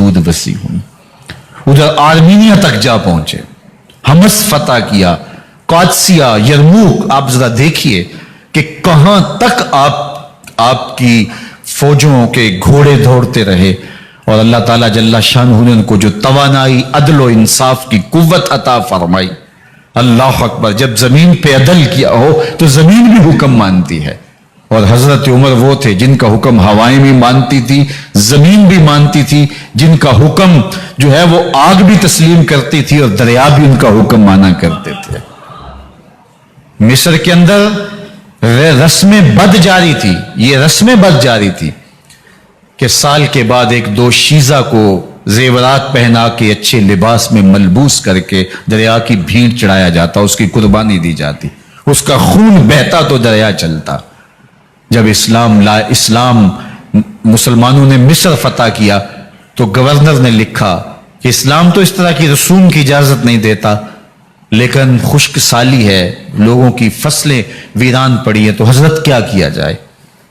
حدود وسیع ہوئی. ادھر آرمینیا تک جا پہنچے، حمص فتح کیا، قادسیہ، یرموک. آپ ذرا دیکھیے کہ کہاں تک آپ کی فوجوں کے گھوڑے دوڑتے رہے، اور اللہ تعالیٰ جل شانہ نے ان کو جو توانائی، عدل و انصاف کی قوت عطا فرمائی. اللہ اکبر. جب زمین پہ عدل کیا ہو تو زمین بھی حکم مانتی ہے، اور حضرت عمر وہ تھے جن کا حکم ہوائیں بھی مانتی تھی، زمین بھی مانتی تھی، جن کا حکم جو ہے وہ آگ بھی تسلیم کرتی تھی اور دریا بھی ان کا حکم مانا کرتے تھے. مصر کے اندر رسم بد جاری تھی، یہ رسم بد جاری تھی کہ سال کے بعد ایک دو شیزہ کو زیورات پہنا کے اچھے لباس میں ملبوس کر کے دریا کی بھیڑ چڑھایا جاتا، اس کی قربانی دی جاتی، اس کا خون بہتا تو دریا چلتا. جب اسلام مسلمانوں نے مصر فتح کیا تو گورنر نے لکھا کہ اسلام تو اس طرح کی رسوم کی اجازت نہیں دیتا، لیکن خشک سالی ہے، لوگوں کی فصلیں ویران پڑی ہیں، تو حضرت کیا کیا جائے؟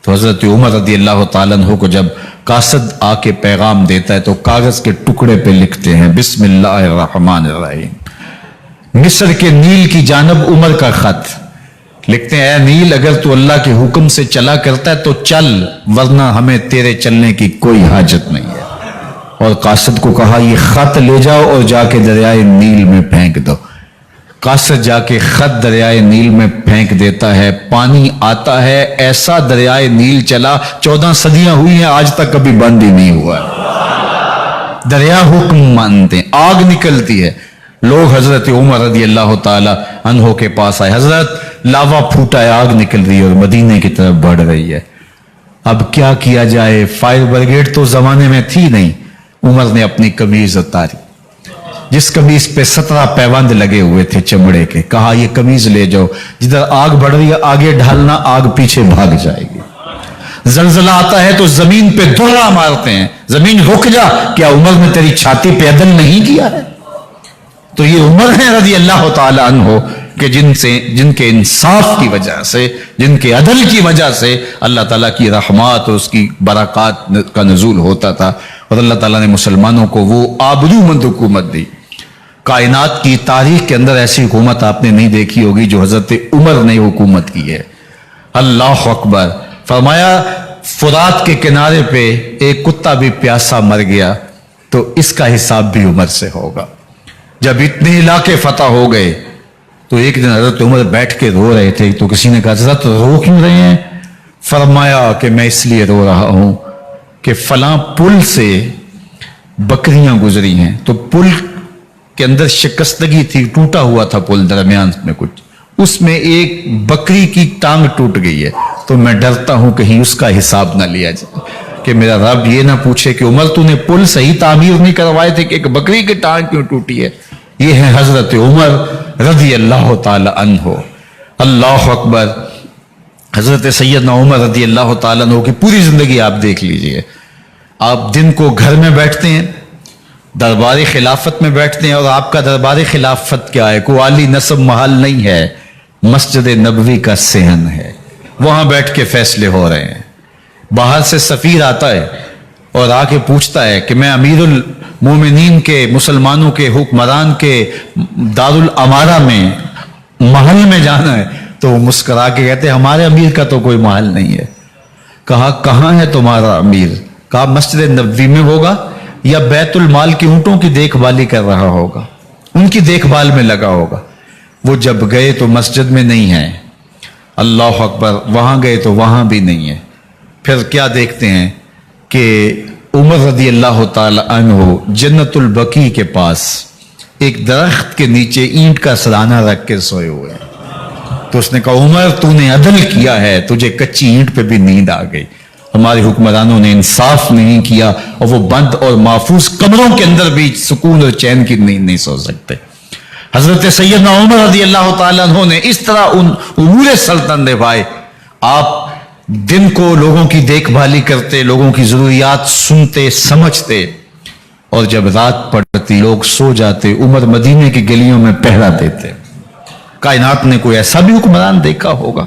تو حضرت عمر رضی اللہ تعالیٰ عنہ کو جب قاصد آ کے پیغام دیتا ہے تو کاغذ کے ٹکڑے پہ لکھتے ہیں بسم اللہ الرحمن الرحیم. مصر کے نیل کی جانب عمر کا خط لکھتے ہیں، اے نیل اگر تو اللہ کے حکم سے چلا کرتا ہے تو چل، ورنہ ہمیں تیرے چلنے کی کوئی حاجت نہیں ہے. اور قاصد کو کہا یہ خط لے جاؤ اور جا کے دریائے نیل میں پھینک دو. قاصد جا کے خط دریائے نیل میں پھینک دیتا ہے، پانی آتا ہے، ایسا دریائے نیل چلا 14 صدیاں ہوئی ہیں آج تک کبھی بند ہی نہیں ہوا. دریا حکم مانتے ہیں، آگ نکلتی ہے. لوگ حضرت عمر رضی اللہ تعالی عنہ کے پاس آئے، حضرت لاوا پھوٹا ہے، آگ نکل رہی ہے اور مدینے کی طرف بڑھ رہی ہے، اب کیا کیا جائے؟ فائر بریگیڈ تو زمانے میں تھی نہیں. عمر نے اپنی قمیض اتاری، جس قمیض پہ 17 پیوند لگے ہوئے تھے چمڑے کے، کہا یہ قمیض لے جاؤ، جدھر آگ بڑھ رہی ہے آگے ڈھالنا، آگ پیچھے بھاگ جائے گی. زلزلہ آتا ہے تو زمین پہ دھڑا مارتے ہیں، زمین رک جا، کیا عمر نے تیری چھاتی پہ عدل نہیں کیا ہے؟ تو یہ عمر ہے رضی اللہ تعالی عنہ کہ جن کے انصاف کی وجہ سے، جن کے عدل کی وجہ سے اللہ تعالیٰ کی رحمات اور اس کی برکات کا نزول ہوتا تھا، اور اللہ تعالیٰ نے مسلمانوں کو وہ آبرومند حکومت دی. کائنات کی تاریخ کے اندر ایسی حکومت آپ نے نہیں دیکھی ہوگی جو حضرت عمر نے حکومت کی ہے. اللہ اکبر. فرمایا فرات کے کنارے پہ ایک کتا بھی پیاسا مر گیا تو اس کا حساب بھی عمر سے ہوگا. جب اتنے علاقے فتح ہو گئے تو ایک دن حضرت عمر بیٹھ کے رو رہے تھے، تو کسی نے کہا حضرت رو کیوں رہے ہیں؟ فرمایا کہ میں اس لیے رو رہا ہوں کہ فلاں پل سے بکریاں گزری ہیں، تو پل کے اندر شکستگی تھی، ٹوٹا ہوا تھا پل درمیان میں کچھ، اس میں ایک بکری کی ٹانگ ٹوٹ گئی ہے، تو میں ڈرتا ہوں کہیں اس کا حساب نہ لیا جائے کہ میرا رب یہ نہ پوچھے کہ عمر تو نے پل صحیح تعمیر نہیں کروائے تھے کہ ایک بکری کی ٹانگ کیوں ٹوٹی ہے. یہ ہے حضرت عمر رضی اللہ تعالی عنہ. اللہ اکبر. حضرت سیدنا عمر رضی اللہ تعالیٰ عنہ کی پوری زندگی آپ دیکھ لیجئے. آپ دن کو گھر میں بیٹھتے ہیں، دربار خلافت میں بیٹھتے ہیں، اور آپ کا دربار خلافت کیا ہے؟ کوئی عالی نصب محل نہیں ہے، مسجد نبوی کا صحن ہے، وہاں بیٹھ کے فیصلے ہو رہے ہیں. باہر سے سفیر آتا ہے اور آ کے پوچھتا ہے کہ میں امیر المومنین کے، مسلمانوں کے حکمران کے دارالامارہ میں محل میں جانا ہے، تو وہ مسکرا کے کہتے ہیں ہمارے امیر کا تو کوئی محل نہیں ہے. کہا کہاں ہے تمہارا امیر؟ کہا مسجد نبوی میں ہوگا یا بیت المال کی اونٹوں کی دیکھ بھالی کر رہا ہوگا، ان کی دیکھ بھال میں لگا ہوگا. وہ جب گئے تو مسجد میں نہیں ہے. اللہ اکبر. وہاں گئے تو وہاں بھی نہیں ہے. پھر کیا دیکھتے ہیں کہ عمر رضی اللہ تعالی عنہ جنت البقیع کے پاس ایک درخت کے نیچے اینٹ کا سرانہ رکھ کے سوئے ہوئے ہیں. تو اس نے کہا عمر تو نے عدل کیا ہے، تجھے کچی اینٹ پہ بھی نیند آ گئی. ہمارے حکمرانوں نے انصاف نہیں کیا اور وہ بند اور محفوظ کمروں کے اندر بھی سکون اور چین کی نیند نہیں سو سکتے. حضرت سیدنا عمر رضی اللہ تعالیٰ عنہ نے اس طرح ان امور سلطنت نبھائے. آپ دن کو لوگوں کی دیکھ بھالی کرتے، لوگوں کی ضروریات سنتے سمجھتے، اور جب رات پڑتی لوگ سو جاتے، عمر مدینے کی گلیوں میں پہرا دیتے. کائنات نے کوئی ایسا بھی حکمران دیکھا ہوگا؟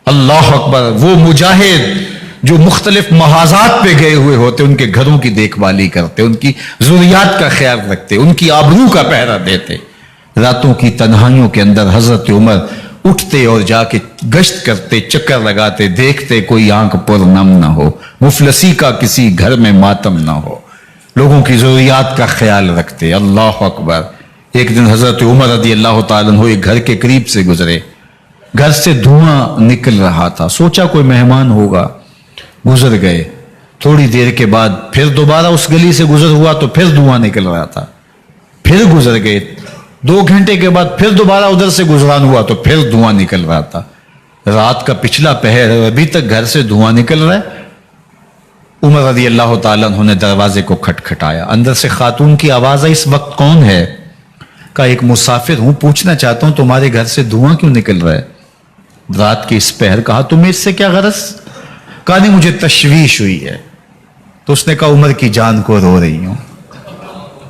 اللہ اکبر. وہ مجاہد جو مختلف محاذات پہ گئے ہوئے ہوتے ان کے گھروں کی دیکھ بھالی کرتے، ان کی ضروریات کا خیال رکھتے، ان کی آبرو کا پہرا دیتے۔ راتوں کی تنہائیوں کے اندر حضرت عمر اٹھتے اور جا کے گشت کرتے، چکر لگاتے، دیکھتے کوئی آنکھ پر نم نہ ہو، مفلسی کا کسی گھر میں ماتم نہ ہو، لوگوں کی ضروریات کا خیال رکھتے۔ اللہ اکبر۔ ایک دن حضرت عمر رضی اللہ تعالیٰ عنہ ایک گھر کے قریب سے گزرے، گھر سے دھواں نکل رہا تھا، سوچا کوئی مہمان ہوگا، گزر گئے۔ تھوڑی دیر کے بعد پھر دوبارہ اس گلی سے گزر ہوا تو پھر دھواں نکل رہا تھا، پھر گزر گئے۔ 2 گھنٹے کے بعد پھر دوبارہ ادھر سے گزران ہوا تو پھر دھواں نکل رہا تھا۔ رات کا پچھلا پہر ہے، ابھی تک گھر سے دھواں نکل رہا ہے۔ عمر رضی اللہ تعالیٰ عنہ نے دروازے کو کھٹکھٹایا، اندر سے خاتون کی آواز ہے، اس وقت کون ہے؟ کہا ایک مسافر ہوں، پوچھنا چاہتا ہوں تمہارے گھر سے دھواں کیوں نکل رہا ہے رات کے اس پہر؟ کہا تمہیں اس سے کیا غرض؟ کہا نہیں مجھے تشویش ہوئی ہے۔ تو اس نے کہا عمر کی جان کو رو رہی ہوں۔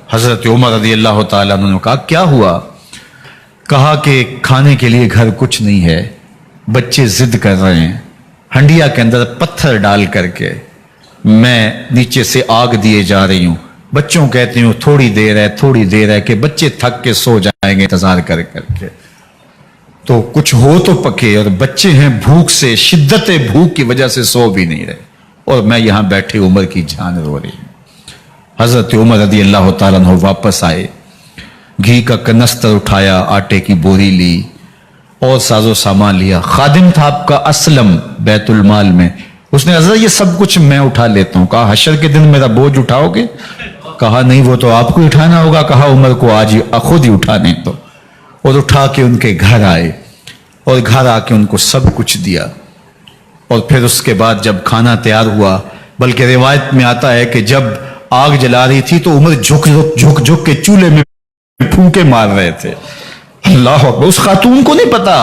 حضرت عمر رضی اللہ تعالیٰ عنہ نے کہا کیا ہوا؟ کہا کہ کھانے کے لیے گھر کچھ نہیں ہے، بچے ضد کر رہے ہیں، ہنڈیا کے اندر پتھر ڈال کر کے میں نیچے سے آگ دیے جا رہی ہوں، بچوں کہتے ہیں تھوڑی دیر ہے کہ بچے تھک کے سو جائیں گے انتظار کر کے، تو کچھ ہو تو پکے، اور بچے ہیں بھوک سے، شدت بھوک کی وجہ سے سو بھی نہیں رہے، اور میں یہاں بیٹھے عمر کی جان رو رہی ہوں۔ حضرت عمر رضی اللہ تعالیٰ عنہ واپس آئے، گھی کا کنستر اٹھایا، آٹے کی بوری لی اور ساز و سامان لیا۔ خادم تھا آپ کا اسلم بیت المال میں، اس نے حضرت یہ سب کچھ میں اٹھا لیتا ہوں۔ کہا حشر کے دن میرا بوجھ اٹھاؤ گے؟ کہا نہیں وہ تو آپ کو اٹھانا ہوگا۔ کہا عمر کو آج خود ہی اٹھانے دو، اور اٹھا کے ان کے گھر آئے اور گھر آ کے ان کو سب کچھ دیا۔ اور پھر اس کے بعد جب کھانا تیار ہوا، بلکہ روایت میں آتا ہے کہ جب آگ جلا رہی تھی تو عمر جھک کے چولہے میں پھونکے مار رہے تھے۔ اللہ اکبر۔ اس خاتون کو نہیں پتا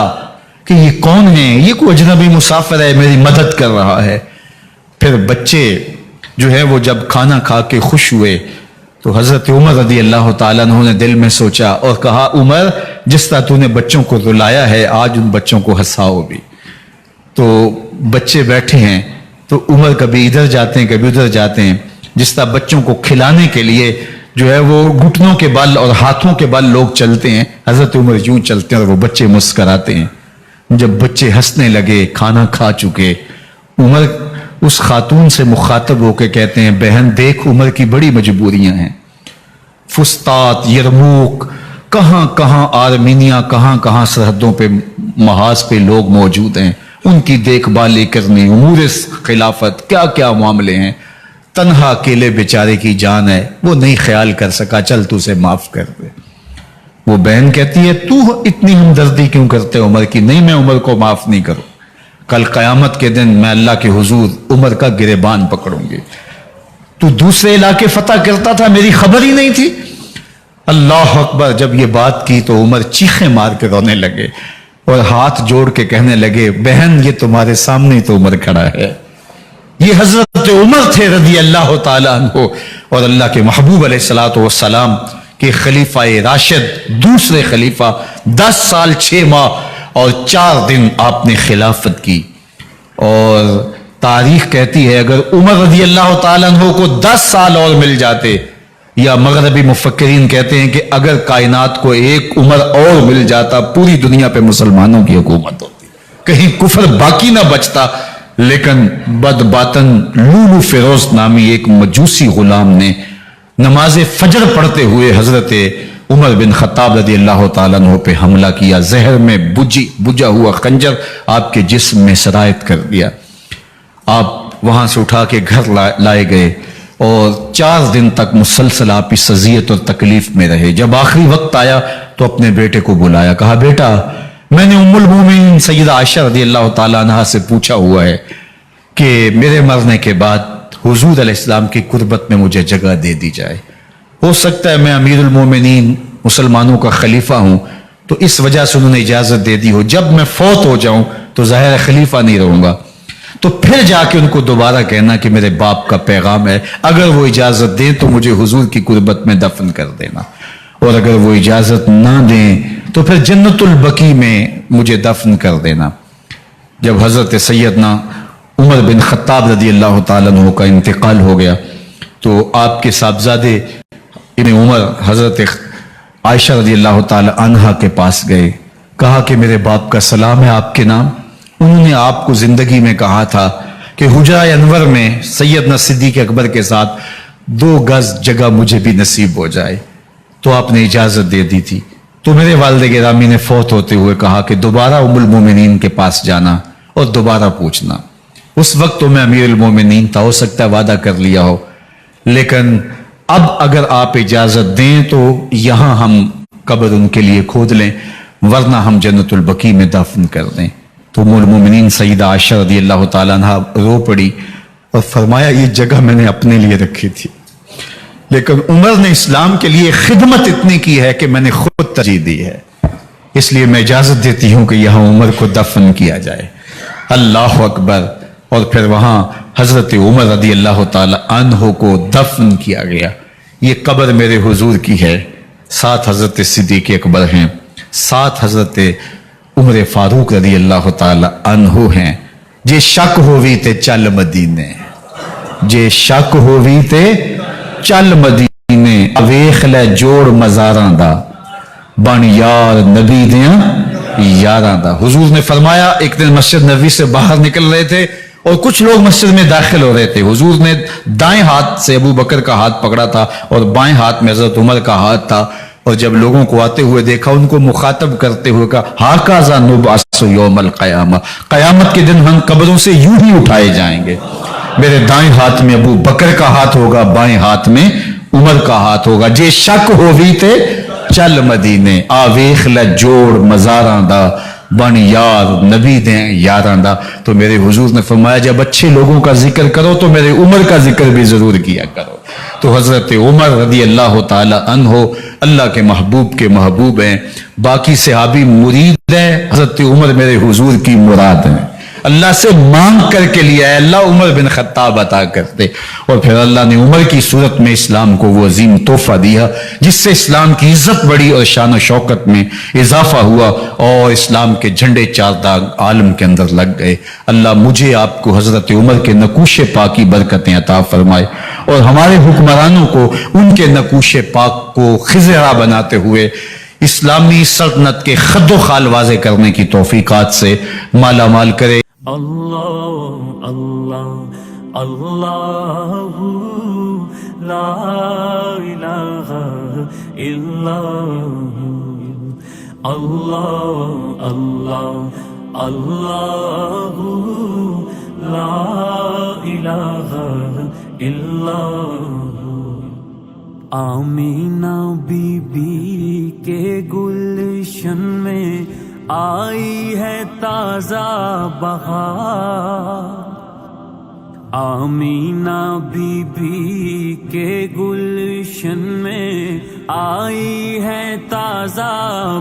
کہ یہ کون ہے، یہ کوئی اجنبی مسافر ہے، میری مدد کر رہا ہے۔ پھر بچے جو ہے وہ جب کھانا کھا کے خوش ہوئے تو حضرت عمر رضی اللہ تعالیٰ عنہ نے دل میں سوچا اور کہا عمر جس طرح تو نے بچوں کو رلایا ہے آج ان بچوں کو ہنساؤ بھی۔ تو بچے بیٹھے ہیں تو عمر کبھی ادھر جاتے ہیں کبھی ادھر جاتے ہیں، جس طرح بچوں کو کھلانے کے لیے جو ہے وہ گھٹنوں کے بل اور ہاتھوں کے بل لوگ چلتے ہیں، حضرت عمر یوں چلتے ہیں اور وہ بچے مسکراتے ہیں۔ جب بچے ہنسنے لگے، کھانا کھا چکے، عمر اس خاتون سے مخاطب ہو کے کہتے ہیں بہن دیکھ عمر کی بڑی مجبوریاں ہیں، فسطاط، یرموک، کہاں کہاں آرمینیا، کہاں کہاں سرحدوں پہ محاذ پہ لوگ موجود ہیں، ان کی دیکھ بھال کرنے، امور خلافت کیا کیا معاملے ہیں، تنہا اکیلے بیچارے کی جان ہے، وہ نہیں خیال کر سکا، چل تو اسے معاف کر دے۔ وہ بہن کہتی ہے تو اتنی ہمدردی کیوں کرتے عمر کی؟ نہیں میں عمر کو معاف نہیں کروں، کل قیامت کے دن میں اللہ کے حضور عمر کا گریبان پکڑوں گی۔ تو دوسرے علاقے فتح کرتا تھا، میری خبر ہی نہیں تھی۔ اللہ اکبر۔ جب یہ بات کی تو عمر چیخیں مار کے رونے لگے اور ہاتھ جوڑ کے کہنے لگے بہن یہ تمہارے سامنے تو عمر کھڑا ہے، یہ حضرت عمر تھے رضی اللہ تعالیٰ عنہ، اور اللہ کے محبوب علیہ الصلوۃ والسلام کے خلیفہ راشد، دوسرے خلیفہ، 10 سال 6 ماہ اور 4 دن آپ نے خلافت کی۔ اور تاریخ کہتی ہے اگر عمر رضی اللہ تعالیٰ عنہ کو 10 سال اور مل جاتے، یا مغربی مفکرین کہتے ہیں کہ اگر کائنات کو ایک عمر اور مل جاتا پوری دنیا پہ مسلمانوں کی حکومت ہوتی، کہیں کفر باقی نہ بچتا۔ لیکن بد باطن لولو فیروز نامی ایک مجوسی غلام نے نماز فجر پڑھتے ہوئے حضرت عمر بن خطاب رضی اللہ تعالیٰ عنہ پہ حملہ کیا، زہر میں بجھا ہوا خنجر آپ کے جسم میں سرایت کر دیا۔ آپ وہاں سے اٹھا کے گھر لائے گئے اور 4 دن تک مسلسل آپ اس اذیت اور تکلیف میں رہے۔ جب آخری وقت آیا تو اپنے بیٹے کو بلایا، کہا بیٹا میں نے ام المومنین سیدہ عائشہ رضی اللہ تعالیٰ عنہ سے پوچھا ہوا ہے کہ میرے مرنے کے بعد حضور علیہ السلام کی قربت میں مجھے جگہ دے دی جائے، ہو سکتا ہے میں امیر المومنین مسلمانوں کا خلیفہ ہوں تو اس وجہ سے انہوں نے اجازت دے دی ہو، جب میں فوت ہو جاؤں تو ظاہر خلیفہ نہیں رہوں گا، تو پھر جا کے ان کو دوبارہ کہنا کہ میرے باپ کا پیغام ہے، اگر وہ اجازت دیں تو مجھے حضور کی قربت میں دفن کر دینا، اور اگر وہ اجازت نہ دیں تو پھر جنت البقیع میں مجھے دفن کر دینا۔ جب حضرت سیدنا عمر بن خطاب رضی اللہ تعالیٰ عنہ کا انتقال ہو گیا تو آپ کے صاحبزادے ابن عمر حضرت عائشہ رضی اللہ تعالیٰ عنہا کے پاس گئے، کہا کہ میرے باپ کا سلام ہے آپ کے نام، انہوں نے آپ کو زندگی میں کہا تھا کہ حجرہ انور میں سیدنا صدیق اکبر کے ساتھ 2 گز جگہ مجھے بھی نصیب ہو جائے، تو آپ نے اجازت دے دی تھی۔ تو میرے والد گرامی نے فوت ہوتے ہوئے کہا کہ دوبارہ ام المومنین کے پاس جانا اور دوبارہ پوچھنا۔ اس وقت تو میں امیر المومنین تھا، ہو سکتا ہے وعدہ کر لیا ہو، لیکن اب اگر آپ اجازت دیں تو یہاں ہم قبر ان کے لیے کھود لیں، ورنہ ہم جنت البقیع میں دفن کر دیں۔ تو ام المومنین سیدہ عائشہ رضی اللہ تعالیٰ عنہ رو پڑی اور فرمایا یہ جگہ میں نے اپنے لیے رکھی تھی، لیکن عمر نے اسلام کے لیے خدمت اتنی کی ہے کہ میں نے خود ترجیح دی ہے، اس لیے میں اجازت دیتی ہوں کہ یہاں عمر کو دفن کیا جائے۔ اللہ اکبر۔ اور پھر وہاں حضرت عمر رضی اللہ تعالی عنہ کو دفن کیا گیا۔ یہ قبر میرے حضور کی ہے، ساتھ حضرت صدیق اکبر ہیں، ساتھ حضرت عمر فاروق رضی اللہ تعالی عنہ ہیں۔ جے شک ہووی تے چل مدینے، جے شک ہووی تے چل مدینے، ویخ لے جوڑ مزاراں دا، بن یار نبی دیاں یاراں دا۔ حضور نے فرمایا، ایک دن مسجد نبوی سے باہر نکل رہے تھے اور کچھ لوگ مسجد میں داخل ہو رہے تھے، حضور نے دائیں ہاتھ سے ابو بکر کا ہاتھ پکڑا تھا اور بائیں ہاتھ میں حضرت عمر کا ہاتھ تھا، اور جب لوگوں کو آتے ہوئے دیکھا ان کو مخاطب کرتے ہوئے کہا ہاکذا نبعث یوم القیامہ، قیامت کے دن ہم قبروں سے یوں ہی اٹھائے جائیں گے، میرے دائیں ہاتھ میں ابو بکر کا ہاتھ ہوگا، بائیں ہاتھ میں عمر کا ہاتھ ہوگا۔ جے شک ہووی تے چل مدینے، آویخ لے جوڑ مزاراں دا، بن یار نبی دیں یاراں دا۔ تو میرے حضور نے فرمایا جب اچھے لوگوں کا ذکر کرو تو میرے عمر کا ذکر بھی ضرور کیا کرو۔ تو حضرت عمر رضی اللہ تعالی عنہ اللہ کے محبوب کے محبوب ہیں، باقی صحابی مرید ہیں، حضرت عمر میرے حضور کی مراد ہیں، اللہ سے مانگ کر کے لیا ہے، اللہ عمر بن خطاب عطا کرتے، اور پھر اللہ نے عمر کی صورت میں اسلام کو وہ عظیم تحفہ دیا جس سے اسلام کی عزت بڑھی اور شان و شوکت میں اضافہ ہوا، اور اسلام کے جھنڈے 4 داغ عالم کے اندر لگ گئے۔ اللہ مجھے آپ کو حضرت عمر کے نقوش پاک کی برکتیں عطا فرمائے، اور ہمارے حکمرانوں کو ان کے نقوش پاک کو خضرا بناتے ہوئے اسلامی سلطنت کے خد و خال واضح کرنے کی توفیقات سے مالا مال کرے۔ اللہ اللہ اللہ لا الہ الا اللہ، اللہ اللہ لا الہ الا۔ آمینہ بی بی کے گلشن میں آئی ہے تازہ بہار، آمینہ بی بی کے گلشن میں آئی ہے تازہ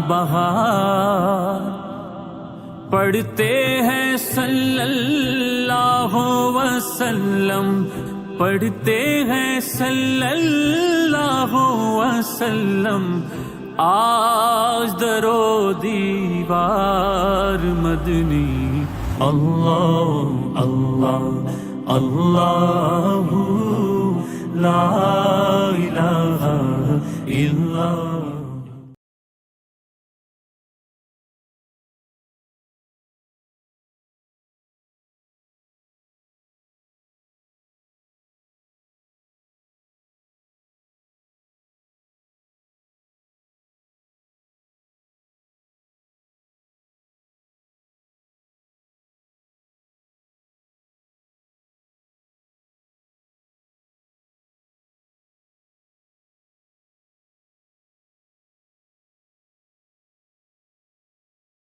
بہار، پڑھتے ہیں صلی اللہ وسلم، پڑھتے ہیں صلی اللہ وسلم، آج درو دیوار مدنی، اللہ اللہ اللہ لا الہ الا۔